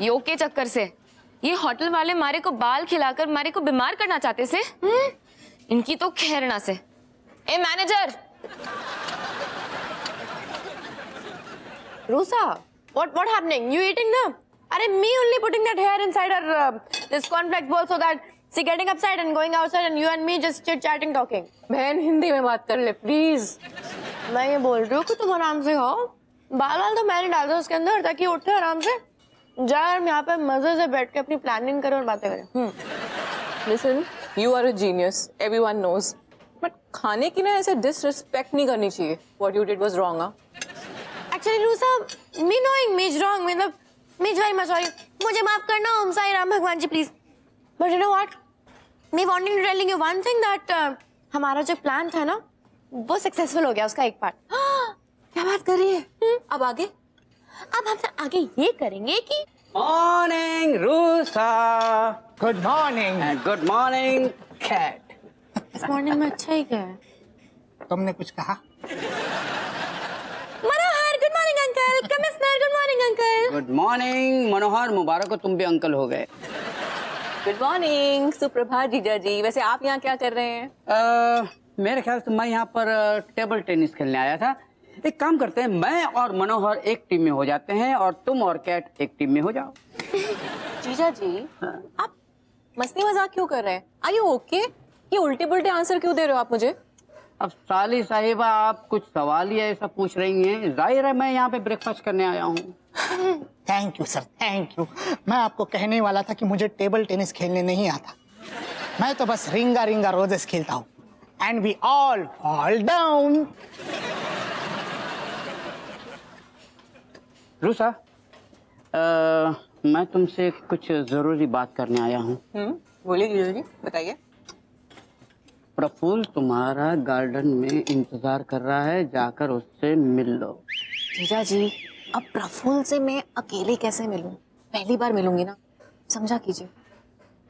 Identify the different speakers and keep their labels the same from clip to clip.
Speaker 1: यो के चक्कर से ये होटल वाले मारे को बाल खिलाकर मारे को बीमार करना चाहते से। इनकी तो खैर ना से। A manager,
Speaker 2: Rusa, what happening? You eating now? Are me only putting that hair inside her this cornflakes bowl so that she getting upside and going outside and you and me just chit chatting talking. बहन हिंदी में बात कर ले please. मैं ये बोल रही हूँ कि तुम आराम से खाओ, बाल तो मैंने डाल दो उसके अंदर ताकि उठे आराम से। जाकर यहाँ पे मजे से बैठ के अपनी प्लानिंग करो और बातें करें।
Speaker 3: Listen, you are a genius. Everyone knows. But खाने की ना ऐसे disrespect नहीं करनी चाहिए. What you did was wrong, हाँ?
Speaker 2: Actually, Rusa, me knowing me is wrong. मतलब me is very much sorry. मुझे माफ करना ओम साई राम भगवान जी please. But you know what? Me wanting to telling you one thing that हमारा जो प्लान था ना वो सक्सेसफुल हो गया उसका एक पार्ट।
Speaker 3: क्या बात कर रही है? अब आगे?
Speaker 2: अब हम आगे ये करेंगे कि
Speaker 4: morning Rusa.
Speaker 5: Good morning.
Speaker 4: Cat मॉर्निंग कैट।
Speaker 2: इस मॉर्निंग में अच्छा ही क्या है?
Speaker 5: तुमने कुछ कहा?
Speaker 2: Manohar good morning uncle. Commissioner good morning uncle.
Speaker 4: Good morning Manohar, मुबारक हो, तुम भी अंकल हो गए।
Speaker 3: Good morning, सुप्रभात जीजा जी। वैसे आप यहाँ क्या कर रहे हैं?
Speaker 4: मेरे ख्याल से मैं यहाँ पर टेबल टेनिस खेलने आया था। एक काम करते हैं, मैं और मनोहर एक टीम में हो जाते हैं और तुम और कैट एक टीम में हो जाओ।
Speaker 3: जीजा जी, आप मस्ती मजाक क्यों कर रहे हैं? Are you okay? ये उल्टे पुल्टे आंसर क्यों दे रहे हो आप मुझे?
Speaker 4: अब साली साहिबा आप कुछ सवाल ही ऐसा पूछ रही हैं, जाहिर है मैं यहाँ पे ब्रेकफास्ट करने आया हूँ।
Speaker 5: Thank you sir, thank you. मैं आपको कहने वाला था कि मुझे टेबल टेनिस खेलने नहीं आता। मैं तो बस रिंगा रिंगा रोजेस खेलता हूँ। And we all fall down.
Speaker 4: रूसा, मैं तुमसे कुछ जरूरी बात करने आया हूँ।
Speaker 3: बोलिए जीजा जी, बताइए।
Speaker 4: प्रफुल्ल तुम्हारा गार्डन में इंतजार कर रहा है, जाकर उससे मिल लो।
Speaker 3: जीजा जी, अब प्रफुल्ल से मैं अकेले कैसे मिलूं? पहली बार मिलूंगी ना, समझा कीजिए।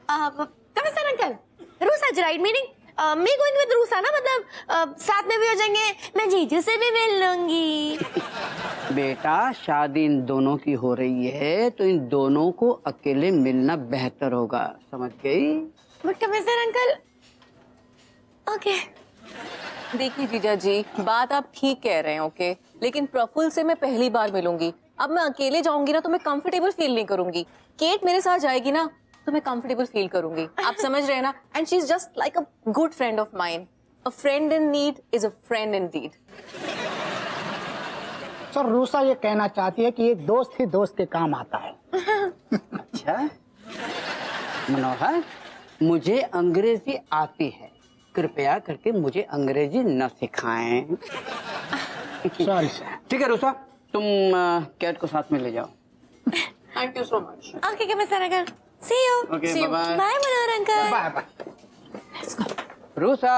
Speaker 2: Commissioner uncle, RUSA is right meaning मैं गोइंग विद रूसा ना, मतलब साथ में भी हो जाएंगे, मैं जीजू से भी मिल लूंगी।
Speaker 4: बेटा, शादी इन दोनों की हो रही है तो इन दोनों को अकेले मिलना बेहतर होगा, समझ गई?
Speaker 2: But commissioner uncle, okay.
Speaker 3: देखिए जीजा जी, बात आप ठीक कह रहे हैं, ओके, लेकिन प्रफुल्ल से मैं पहली बार मिलूंगी। अब मैं अकेले जाऊंगी ना तो मैं कंफर्टेबल फील नहीं करूंगी। केट मेरे साथ जाएगी ना तो मैं कंफर्टेबल फील करूंगी। आप समझ रहे हैं ना? And she is just like a good friend of mine. A friend in need is a friend Indeed.
Speaker 5: Sir, RUSA ये कहना चाहती है कि एक दोस्त ही दोस्त के काम आता है।
Speaker 4: अच्छा मनोहर, मुझे अंग्रेजी आती है, कृपया करके मुझे अंग्रेजी न सिखाएं।
Speaker 5: Sorry sir.
Speaker 4: ठीक है रूसा, तुम कैट को साथ में ले जाओ।
Speaker 3: Thank you so much.
Speaker 2: Okay commissioner uncle, see you.
Speaker 4: Okay, bye bye.
Speaker 2: Bye Manohar uncle.
Speaker 5: Bye bye.
Speaker 4: रूसा,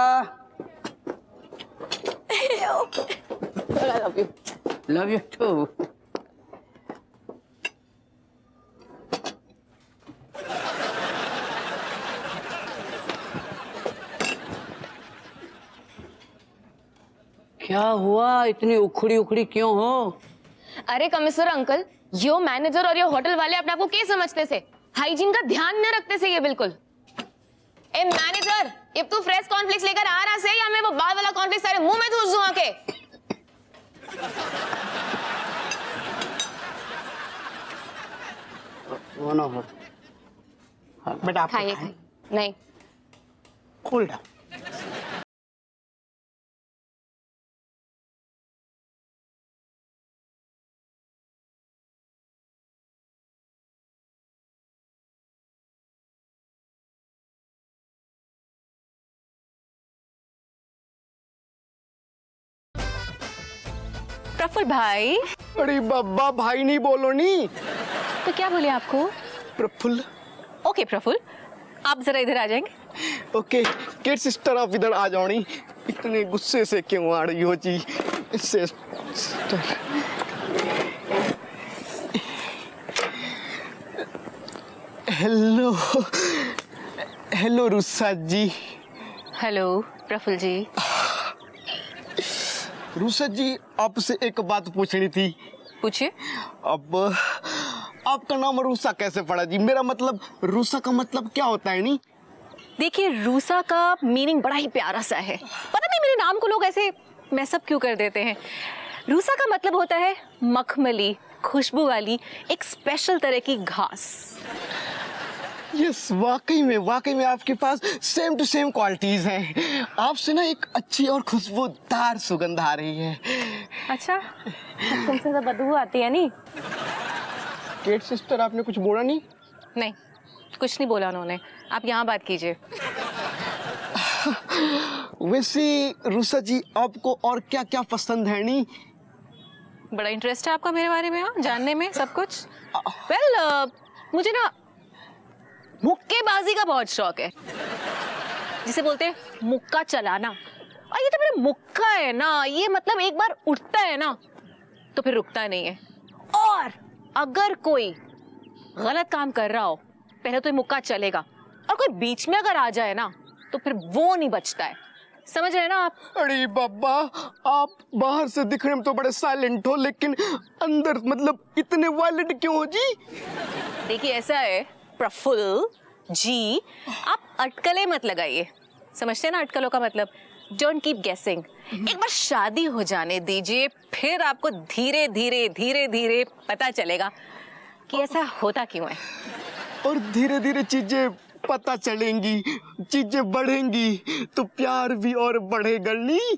Speaker 3: I love you.
Speaker 4: Love you too. क्या हुआ, इतनी उखड़ी उखड़ी क्यों हो?
Speaker 1: अरे कमिश्नर अंकल, यो मैनेजर और यो होटल वाले अपने आप को क्या समझते से? हाइजीन का ध्यान न रखते से ये बिल्कुल। ए मैनेजर, ये तू फ्रेश कॉर्नफ्लेक्स लेकर आ रहा से या मैं वो बाल वाला कॉर्नफ्लेक्स सारे मुंह में घुस दूं आके?
Speaker 4: मनोहर,
Speaker 5: बेटा आप
Speaker 1: खाइए खाइए। नहीं,
Speaker 5: कूल डाउन।
Speaker 3: प्रफुल्ल भाई।
Speaker 6: अरे बब्बा भाई नहीं बोलो नी।
Speaker 3: तो क्या बोले आपको?
Speaker 6: प्रफुल्ल।
Speaker 3: ओके प्रफुल्ल, आप जरा इधर आ जाएंगे।
Speaker 6: ओके किड सिस्टर, आप इधर आ जाओ नी। इतने गुस्से से क्यों आ रही हो जी? सिस्टर, हेलो हेलो रुस्सा जी।
Speaker 3: हेलो प्रफुल्ल जी।
Speaker 6: रूसा जी, आपसे एक बात पूछनी थी।
Speaker 3: पूछिए।
Speaker 6: अब आपका नाम रूसा कैसे पड़ा जी? मेरा मतलब रूसा का मतलब क्या होता है नी?
Speaker 3: देखिए, रूसा का मीनिंग बड़ा ही प्यारा सा है। पता नहीं मेरे नाम को लोग ऐसे मैसअप क्यों कर देते हैं। रूसा का मतलब होता है मखमली, खुशबू वाली एक स्पेशल तरह की घास।
Speaker 6: यस, वाकई में आपके पास सेम टू सेम क्वालिटीज हैं। आपसे ना एक अच्छी और खुशबूदार सुगंध आ रही है।
Speaker 2: अच्छा, तुमसे तो बदबू आती है नी?
Speaker 6: केट सिस्टर, आपने कुछ बोला नहीं?
Speaker 3: नहीं, कुछ नहीं बोला उन्होंने। आप यहाँ बात कीजिए।
Speaker 6: वैसे रूसा जी, आपको और क्या क्या पसंद है नी?
Speaker 3: बड़ा इंटरेस्ट है आपका मेरे बारे में, हाँ, जानने में सब कुछ। वेल, मुझे ना मुक्केबाजी का बहुत शौक है, जिसे बोलते हैं मुक्का चलाना। और ये तो मेरा मुक्का है ना, ये मतलब एक बार उठता है ना तो फिर रुकता नहीं है। और अगर कोई गलत काम कर रहा हो, पहले तो ये मुक्का चलेगा, और कोई बीच में अगर आ जाए ना तो फिर वो नहीं बचता है। समझ रहे हैं ना आप? अरे
Speaker 6: बाबा, आप बाहर से दिखने में तो बड़े साइलेंट हो, लेकिन अंदर मतलब इतने वायलेंट क्यों हो जी?
Speaker 3: देखिए, ऐसा है प्रफुल्ल जी, आप अटकलें मत लगाइए। समझते हैं ना अटकलों का मतलब? डोंट कीप गेसिंग। एक बार शादी हो जाने दीजिए, फिर आपको धीरे धीरे पता चलेगा कि ऐसा होता क्यों है।
Speaker 6: और धीरे धीरे चीजें पता चलेंगी, चीजें बढ़ेंगी, तो प्यार भी और बढ़ेगा नहीं?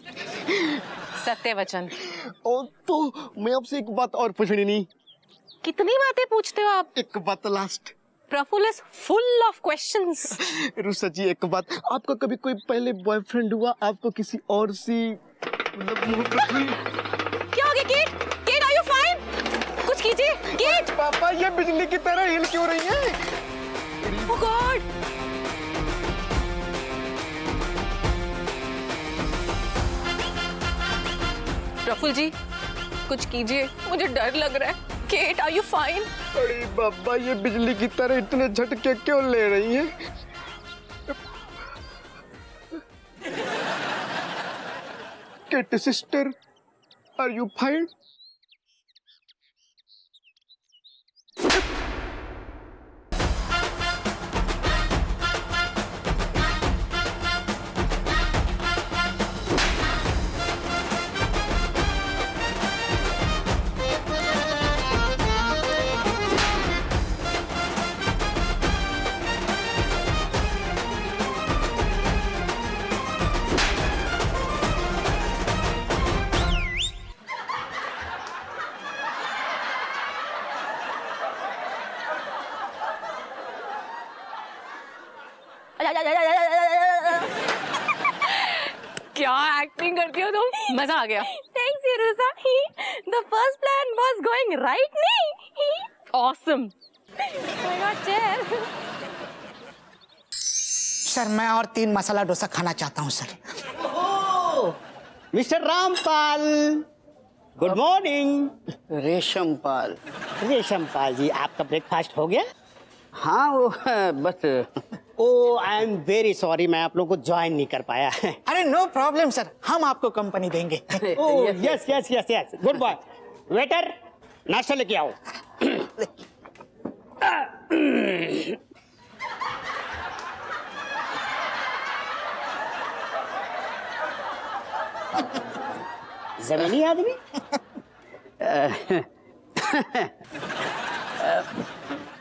Speaker 3: सत्य वचन।
Speaker 6: और तो मैं आपसे एक बात और पूछनी नहीं।
Speaker 3: कितनी बातें पूछते हो आप?
Speaker 6: एक बात last.
Speaker 3: Prafull is full of questions.
Speaker 6: Rusa ji, एक बात, आपका कभी कोई पहले बॉयफ्रेंड हुआ? आपको किसी और से मतलब मोहब्बत हुई?
Speaker 3: क्या हो गया Kate? Kate, are you fine? कुछ कीजिए केट।
Speaker 6: पापा, ये बिजली की तरह हिल क्यों रही है?
Speaker 3: ओह गॉड। प्रफुल्ल जी, कुछ कीजिए, मुझे डर लग रहा है। Kate, are you fine?
Speaker 6: अरे बाबा, ये बिजली की तरह इतने झटके क्यों ले रही है? Kate sister, are you fine?
Speaker 3: क्या एक्टिंग करती हो तुम, मजा आ गया।
Speaker 2: Thanks, Yerusa. The first plan was going right, nahi?
Speaker 3: Awesome.
Speaker 2: Oh my God, chair.
Speaker 5: Sir, मैं और 3 मसाला डोसा खाना चाहता हूँ sir.
Speaker 7: Mister Rampal, good morning.
Speaker 4: Reshampal.
Speaker 7: Reshampal ji, आपका ब्रेकफास्ट हो गया?
Speaker 4: हाँ, वो बस।
Speaker 7: Oh, I am very sorry, मैं आप लोग को ज्वाइन नहीं कर पाया।
Speaker 5: अरे नो प्रॉब्लम सर, हम आपको कंपनी देंगे।
Speaker 7: Oh yes yes yes yes, good boy. Waiter, नाश्ता लेके आओ। जमीनी आदमी।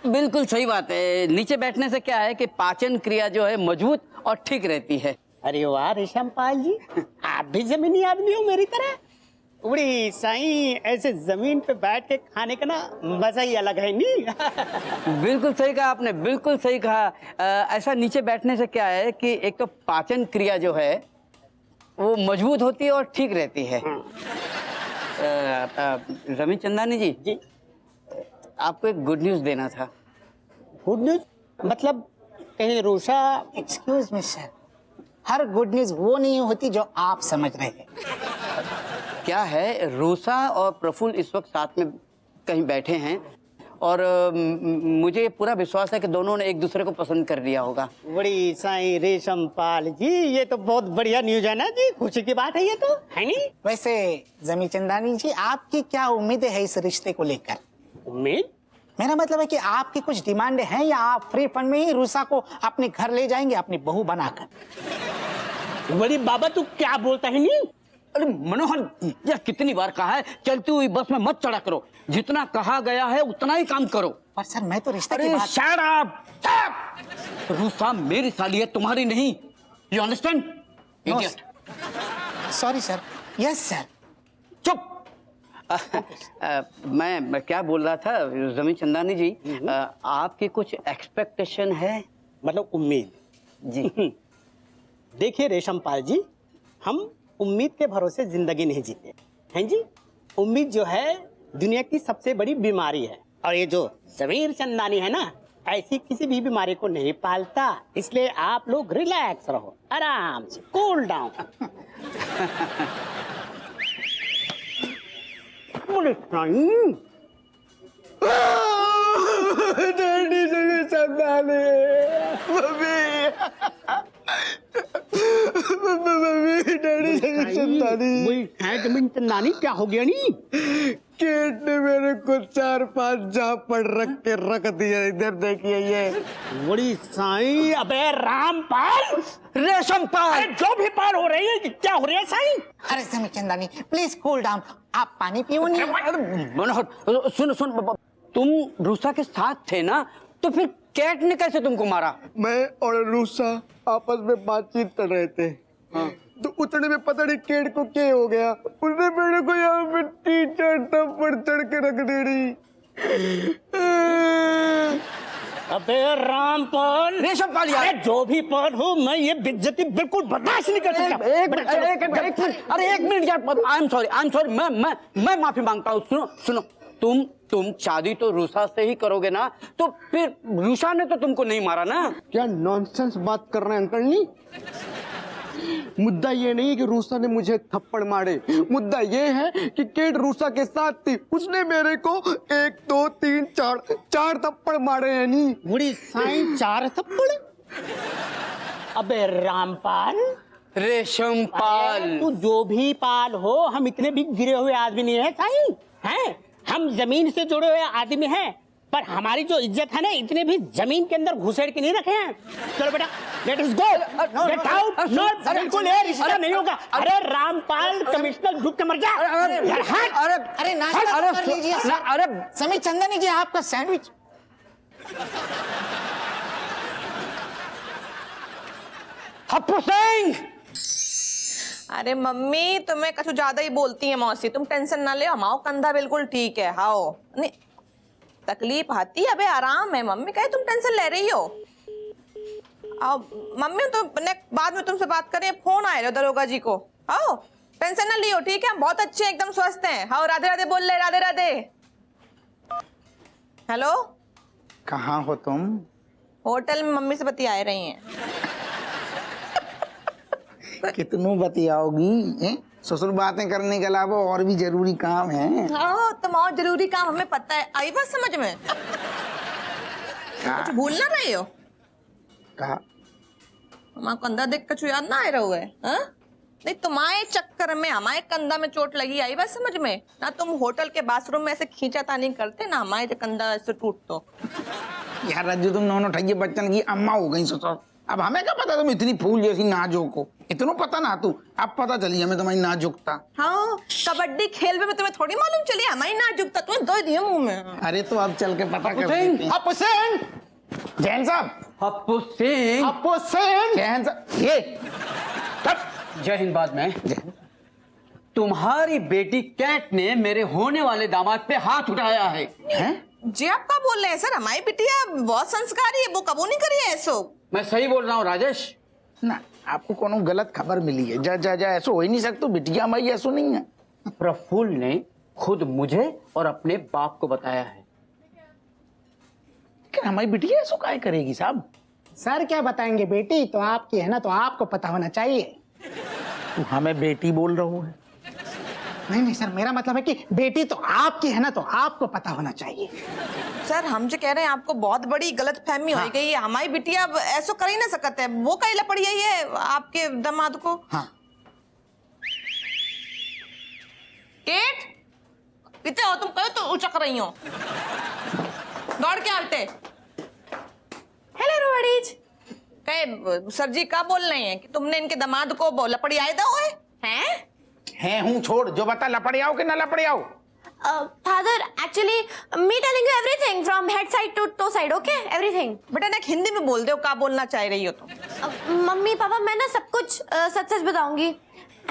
Speaker 4: बिल्कुल सही बात है। नीचे बैठने से क्या है कि पाचन क्रिया जो है मजबूत और ठीक रहती है।
Speaker 7: अरे वाह रेशमपाल जी, आप भी जमीनी आदमी हो मेरी तरह। बड़ी सही, ऐसे जमीन पे बैठ के खाने का ना मजा ही अलग है नहीं?
Speaker 4: बिल्कुल सही कहा आपने, बिल्कुल सही कहा। ऐसा नीचे बैठने से क्या है कि एक तो पाचन क्रिया जो है वो मजबूत होती है और ठीक रहती है। रमेश चंदानी जी,
Speaker 7: जी,
Speaker 4: आपको एक गुड न्यूज देना था।
Speaker 7: गुड न्यूज मतलब कहीं RUSA?
Speaker 5: Excuse me sir, her good news वो नहीं होती जो आप समझ रहे हैं।
Speaker 4: क्या है, रूसा और प्रफुल्ल इस वक्त साथ में कहीं बैठे हैं और मुझे पूरा विश्वास है कि दोनों ने एक दूसरे को पसंद कर लिया होगा।
Speaker 7: बड़ी साईं रेशम पाल जी, ये तो बहुत बढ़िया न्यूज है ना जी, खुशी की बात है ये तो, है नहीं?
Speaker 5: वैसे जमी चंदानी जी, आपकी क्या उम्मीदें हैं इस रिश्ते को लेकर?
Speaker 7: उम्मीद?
Speaker 5: मेरा मतलब है कि आपकी कुछ डिमांड है या आप फ्री फंड में ही रूसा को अपने घर ले जाएंगे अपनी बहू बनाकर?
Speaker 7: बड़ी बाबा तू क्या बोलता है नहीं?
Speaker 4: अरे मनोहर, यह कितनी बार कहा है चलती हुई बस में मत चढ़ा करो, जितना कहा गया है उतना ही काम करो।
Speaker 5: पर सर मैं तो रिश्ते की
Speaker 4: अरे
Speaker 5: बात।
Speaker 4: Shut up! रूसा मेरी साली है, तुम्हारी नहीं। You understand?
Speaker 5: No,
Speaker 4: idiot.
Speaker 5: Sorry sir. Yes sir.
Speaker 4: चुप। मैं क्या बोल रहा था जमी चंदानी जी, आपकी कुछ एक्सपेक्टेशन है?
Speaker 7: मतलब उम्मीद
Speaker 4: जी।
Speaker 7: देखिए रेशम पाल जी, हम उम्मीद के भरोसे जिंदगी नहीं जीते हैं जी। उम्मीद जो है दुनिया की सबसे बड़ी बीमारी है, और ये जो जमीर चंदानी है ना, ऐसी किसी भी बीमारी को नहीं पालता। इसलिए आप लोग रिलैक्स रहो, आराम से कूल डाउन।
Speaker 6: डैडी जमी चंदानी, मम्मी डैडी जमी चंदानी।
Speaker 7: जमीन चंदानी क्या हो गया नी?
Speaker 6: केट ने मेरे को 4-5 झापड़ रख दिया। इधर देखिए ये।
Speaker 7: बड़ी साईं, अबे रामपाल,
Speaker 4: रेशमपाल,
Speaker 7: अरे जो भी पाल हो रही है, क्या हो रही है साईं?
Speaker 5: अरे जमी चंदानी प्लीज कूल डाउन, आप पानी पियो नहीं।
Speaker 4: मनोहर सुन, तुम रूसा के साथ थे ना, तो फिर कैट ने कैसे तुमको मारा?
Speaker 6: मैं और रूसा आपस में बातचीत कर रहे थे, तो उतने में पता नहीं केट को क्या हो गया, उसने मेरे को यहाँ पे 3-4 थप्पड़ चढ़ के रख दे रही।
Speaker 7: अबे रामपाल,
Speaker 4: रेशमपाल यार,
Speaker 7: अरे जो भी पाल हो, मैं ये बेइज्जती बिल्कुल बर्दाश्त नहीं कर सकता।
Speaker 4: एक मिनट, अरे एक मिनट यार, आई एम सॉरी, मैं माफी मांगता हूँ। सुनो, तुम शादी तो रूसा से ही करोगे ना, तो फिर रूसा ने तो तुमको नहीं मारा ना?
Speaker 6: क्या नॉनसेंस बात कर रहे हैं अंकल जी? मुद्दा ये नहीं है कि रूसा ने मुझे थप्पड़ मारे, मुद्दा ये है कि केट रूसा के साथ थी, उसने मेरे को 1, 2, 3, 4 थप्पड़ मारे हैं। नहीं
Speaker 7: बुढ़ी साईं, 4 थप्पड़? अबे रामपाल,
Speaker 4: रेशमपाल,
Speaker 7: तू जो भी पाल हो, हम इतने भी गिरे हुए आदमी नहीं है साईं, हैं? हम जमीन से जुड़े हुए आदमी हैं, पर हमारी जो इज्जत है ना, इतने भी जमीन के अंदर घुसेड़ के नहीं रखे हैं। चलो बेटा, लेट अस गो, गेट आउट। नो, बिल्कुल यार, इसका नहीं होगा। अरे रामपाल, कमिश्नर झुक के मर जा। यार हट।
Speaker 5: अरे नाश्ता कर लीजिए सर।
Speaker 4: अरे
Speaker 5: जमी चंदानी जी, आपका सैंडविच।
Speaker 4: हप्पू सिंह,
Speaker 8: अरे मम्मी, तुम्हें कछु ज्यादा ही बोलती है मौसी। तुम टेंशन ना ले, हमारा कंधा बिल्कुल ठीक है। हाओ नहीं तकलीफ आती है, अबे आराम है। मम्मी कहे तुम टेंशन ले रही हो। आओ मम्मी, तो बाद में तुमसे बात करें, फोन आए दरोगा जी को। आओ टेंशन ना लियो, ठीक है? हम बहुत अच्छे हैं, एकदम स्वस्थ हैं। हाँ, राधे राधे बोल ले, राधे राधे। हेलो,
Speaker 5: कहाँ हो तुम?
Speaker 8: होटल में मम्मी से बतिया रही हैं।
Speaker 9: कितनों बतियाओगी? ससुर बातें करने के अलावा और भी जरूरी काम है।
Speaker 8: हाँ, तुम और जरूरी काम हमें पता है। आई बात समझ में? कुछ भूल ना रही हो?
Speaker 9: कहा
Speaker 8: हमारा कंधा देख कछु याद ना आ रहा हुआ है? नहीं, तुम्हारे चक्कर में हमारे कंधा में चोट लगी। आई बात समझ में? ना तुम होटल के बाथरूम में ऐसे खींचातानी करते ना, हमारे कंधा ऐसे टूट तो।
Speaker 9: यार रज्जू, तुम दोनों ठगी बच्चन की अम्मा हो गई ससुर। अब हमें क्या पता तुम इतनी फूल जैसी नाजुक हो, इतना पता ना तू। अब पता चली हमें तुम्हारी नाजुकता।
Speaker 8: हाँ, कबड्डी खेल में तुम्हें थोड़ी मालूम चली हमारी नाजुकता? तुम्हें दो दिए मुंह में।
Speaker 9: अरे तो अब चल के पता कर
Speaker 4: सिंह,
Speaker 9: लेते हैं।
Speaker 5: हप्पू सिंह, जैन साहब,
Speaker 4: हप्पू सिंह,
Speaker 5: हप्पू सिंह।
Speaker 9: जैन साहब, ये
Speaker 4: जय हिंद। बाद में तुम्हारी बेटी कैट ने मेरे होने वाले दामाद पे हाथ उठाया है।
Speaker 9: हैं?
Speaker 8: जी आप क्या बोल रहे हैं सर? हमारी बिटिया बहुत संस्कारी है, वो कबू नहीं करी है ऐसो।
Speaker 4: मैं सही बोल रहा हूँ राजेश?
Speaker 9: ना, आपको कोनो गलत खबर मिली है। जा जा जा, ऐसा हो ही नहीं सकता। बिटिया माई ऐसा नहीं है।
Speaker 4: प्रफुल्ल ने खुद मुझे और अपने बाप को बताया है।
Speaker 9: क्या हमारी बिटिया ऐसा काय करेगी साहब?
Speaker 5: सर क्या बताएंगे, बेटी तो आपकी है ना, तो आपको पता होना चाहिए।
Speaker 9: तू हमें बेटी बोल रहा है?
Speaker 5: नहीं नहीं सर, मेरा मतलब है कि बेटी तो आपकी है ना, तो आपको पता होना चाहिए।
Speaker 8: सर हम जो कह रहे हैं आपको बहुत बड़ी गलत फहमी हो गई है। हमारी बिटिया अब ऐसा कर ही ना सकते है। वो कहीं लपड़ी है ये आपके दामाद को।
Speaker 5: हाँ
Speaker 8: केट पीते हो तुम, कहो तो उचक रही हो, दौड़ के आते।
Speaker 2: Hello Roadies.
Speaker 8: कहे सर जी क्या बोल रहे हैं कि तुमने इनके दामाद को लपड़ी आए दो
Speaker 9: है हूँ छोड़, जो बता लपड़े आओ कि ना लपड़े आओ।
Speaker 2: Father actually me telling you everything from head side to toe side, okay everything.
Speaker 8: बेटा ना हिंदी में बोल दो क्या बोलना चाह रही हो तुम।
Speaker 2: मम्मी पापा मैं ना सब कुछ सच सच बताऊंगी।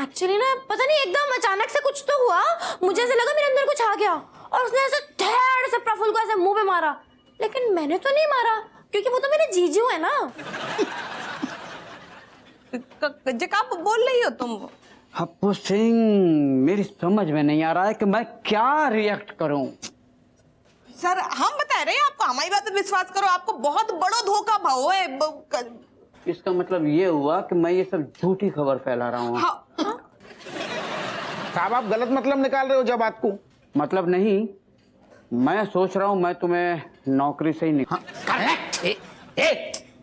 Speaker 2: एक्चुअली ना पता नहीं एकदम अचानक से कुछ तो हुआ, मुझे ऐसे लगा मेरे अंदर कुछ आ गया और उसने ऐसे धड़ से प्रफुल्ल को ऐसे मुंह पे मारा, लेकिन मैंने तो नहीं मारा क्योंकि वो तो मेरे जीजू है ना।
Speaker 8: क्या बोल रही हो तुम?
Speaker 4: हप्पू सिंह, मेरी समझ में नहीं आ रहा है कि मैं क्या रिएक्ट करूं।
Speaker 8: सर हम बता रहे हैं आपको, हमारी बात पे विश्वास करो, आपको बहुत बड़ा धोखा भाव है।
Speaker 4: इसका मतलब ये हुआ कि मैं ये सब झूठी खबर फैला रहा हूँ।
Speaker 9: साहब आप गलत मतलब निकाल रहे हो जब बात को।
Speaker 4: मतलब नहीं, मैं सोच रहा हूँ मैं तुम्हें नौकरी से ही निकाल।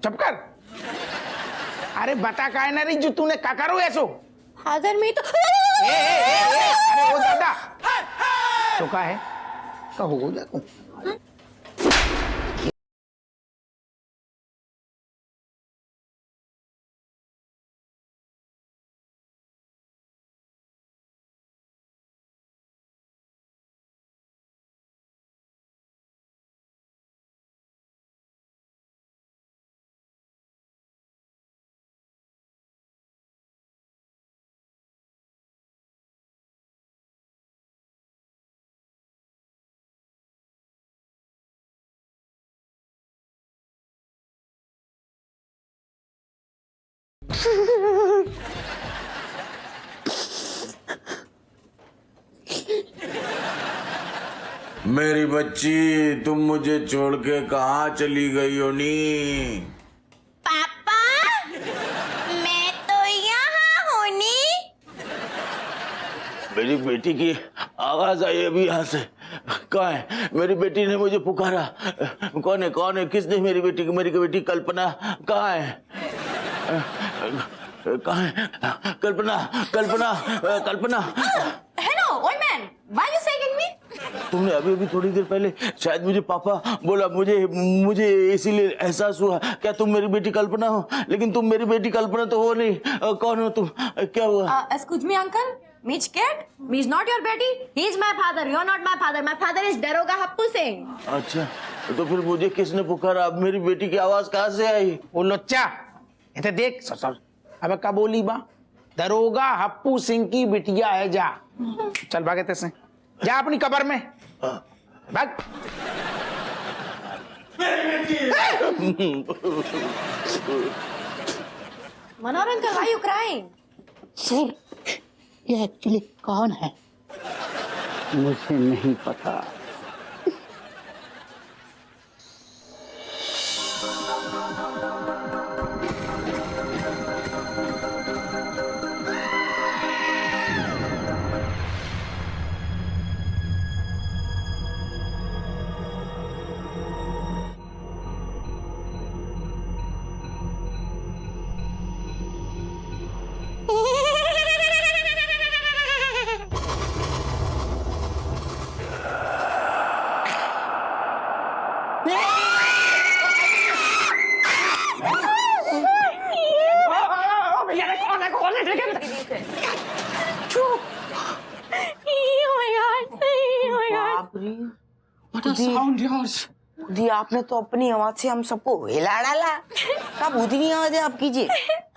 Speaker 9: चुप कर। अरे बता का है ना रही जो तूने का करो ऐसो।
Speaker 2: फादर मी तो
Speaker 9: अरे वो दादा तो का है कहो हो जा तू।
Speaker 10: मेरी बच्ची तुम मुझे छोड़ के कहाँ चली गई हो नी?
Speaker 2: पापा मैं तो यहाँ हूँ नी।
Speaker 10: मेरी बेटी की आवाज आई अभी यहाँ से। कहाँ है मेरी बेटी? ने मुझे पुकारा। कौन है किसने मेरी बेटी कल्पना कहाँ है? कहाँ है Kalpana?
Speaker 2: Hello old man, why you saying me?
Speaker 10: तुमने अभी थोड़ी देर पहले शायद मुझे पापा बोला, मुझे इसीलिए एहसास हुआ क्या तुम मेरी बेटी कल्पना हो, लेकिन तुम मेरी बेटी कल्पना तो हो नहीं। कौन हो तुम? क्या हुआ?
Speaker 2: Excuse me uncle, Me's kid, Me's not your baby, he's my father, you're not my father, my father is Daroga Happu Singh।
Speaker 10: अच्छा तो फिर मुझे किसने पुकारा? अब मेरी बेटी की आवाज कहाँ से आई?
Speaker 9: वो लोच्चा इधर देख। सर अब क्या बोली बा? दरोगा हप्पू सिंह की बिटिया है। जा चल भागे तेरे से, जा अपनी कब्र में भाग।
Speaker 2: Manohar uncle, why you crying?
Speaker 5: Sir ये एक्चुअली कौन है?
Speaker 4: मुझे नहीं पता।
Speaker 11: दी आपने तो अपनी आवाज से हम सबको हिला डाला। कब उतनी आवाज है आपकी जी?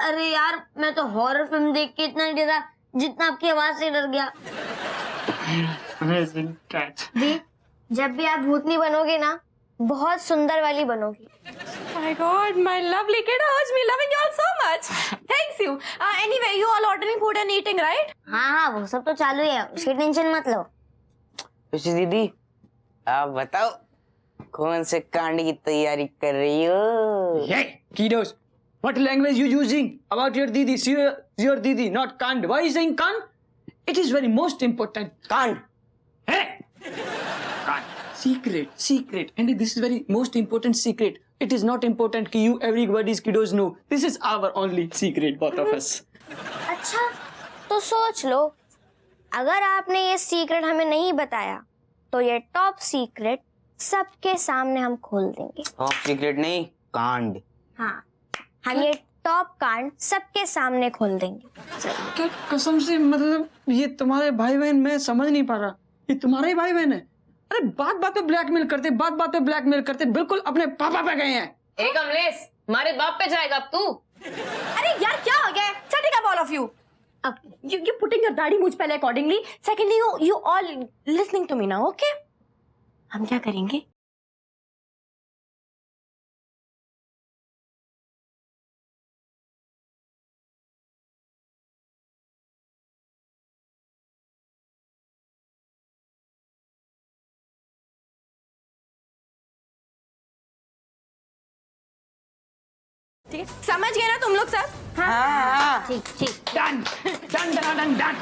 Speaker 12: अरे यार मैं तो हॉरर फिल्म देख के इतना नहीं डरा जितना आपकी आवाज से डर गया। जी जब भी आप भूतनी बनोगे ना बहुत सुंदर वाली बनोगी।
Speaker 2: My God, my lovely kid hurts me, loving you all so much. Thanks you. Anyway, you all ordering food and eating, right?
Speaker 12: हाँ वो सब तो चालू है, उसकी टेंशन मत लो।
Speaker 11: खुशी दीदी आप बताओ कौन से कांड की तैयारी कर रही हो?
Speaker 13: Hey, kiddos, what language you using about your didi? Your didi, not kand. Why you saying kand? It is very most important.
Speaker 11: कांड?
Speaker 13: Hey, kand. Secret, secret. And this is very most important secret. It is not important कि you everybody's kiddos know. This is our only secret, both of us.
Speaker 12: अच्छा तो सोच लो, अगर आपने ये secret हमें नहीं बताया तो ये टॉप सीक्रेट सबके सामने हम खोल देंगे।
Speaker 11: टॉप सीक्रेट नहीं, कांड।
Speaker 12: हाँ, हम ये टॉप कांड सबके सामने खोल देंगे।
Speaker 13: क्या कसम से, मतलब ये तुम्हारे भाई बहन, मैं समझ नहीं पा रहा, ये तुम्हारे ही भाई बहन है? अरे बात बात पे ब्लैकमेल करते, बात बात पे ब्लैकमेल करते, बिल्कुल अपने पापा पे गए हैं।
Speaker 1: ए कमलेश, हमारे बाप पे जाएगा अब तू।
Speaker 2: अरे यार क्या हो गया? Shutting up all of you. You putting your दाढ़ी मूंछ पहले accordingly. Secondly, you all listening to me now, okay? हम क्या करेंगे? ठीक है, समझ गए ना तुम लोग सब?
Speaker 11: हाँ,
Speaker 12: ठीक ठीक।
Speaker 9: Done done done done done